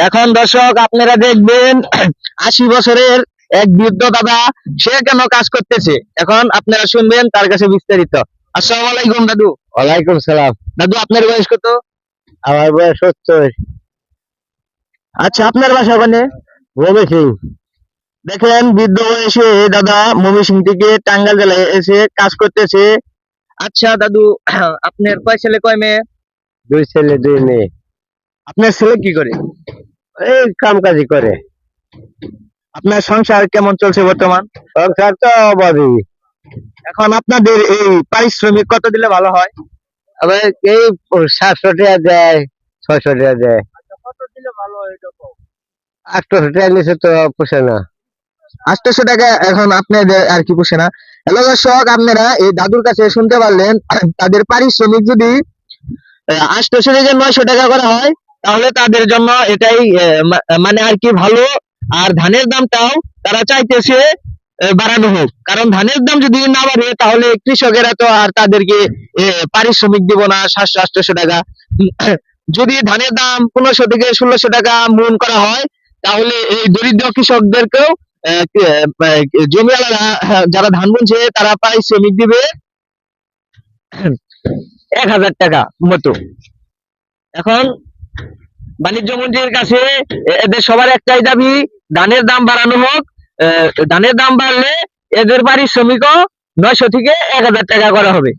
এখন দর্শক আপনারা দেখবেন 80 বছরের এক বৃদ্ধ দাদা, সে কেন কাজ করতেছে এখন আপনারা শুনবেন তার কাছে বিস্তারিত। আসসালামু আলাইকুম দাদু। ওয়ালাইকুম সালাম। দাদু আপনার বয়স কত? আমার বয়স 70। আচ্ছা, আপনার বাসা ওখানে? রবি সিং। দেখেন বৃদ্ধ বয়সে দাদা ময়মনসিংহ থেকে টাঙ্গাইল জেলায় এসে কাজ করতেছে। আচ্ছা দাদু, আপনার কয় ছেলে কয় মেয়ে? 2 ছেলে 2 মেয়ে। আপনার ছেলে কি করে? এই কামকাজি করে। আপনার সংসার কেমন চলছে বর্তমান? সংসার তো অভাবী। এখন আপনাদের এই পারিশ্রমিক কত দিলে ভালো হয়? আবার এই 700 টাকা দেয়, 600 টাকা দেয়। কত দিলে ভালো হয় এটা কও? 800 টাকা নিচে তো পোষে না। 800 টাকা এখন আপনাদের আর কি পোষে না। হ্যালো দর্শক, আপনারা এই দাদুর কাছে শুনতে পারলেন তাদের পারিশ্রমিক যদি 800 থেকে 900 টাকা করা হয় তাহলে তাদের জন্য এটাই মানে আর কি ভালো। আর ধানের দামটাও তারা চাইতেছে বাড়ানো হোক, কারণ ধানের দাম যদি না বাড়ে তাহলে কৃষকেরা তো আর তাদেরকে পারিশ্রমিক দিব না 700-800 টাকা। যদি ধানের দাম 1500 থেকে 1600 টাকা মন করা হয় তাহলে এই দরিদ্র কৃষকদেরকেও জমিওয়ালারা যারা ধান বুনছে তারা পারিশ্রমিক দিবে 1000 টাকা মতো। এখন বাণিজ্য মন্ত্রীর কাছে এদের সবার একটাই দাবি, ধানের দাম বাড়ানো হোক। ধানের দাম বাড়লে এদের পারিশ্রমিকও 900 থেকে 1000 টাকা করা হবে।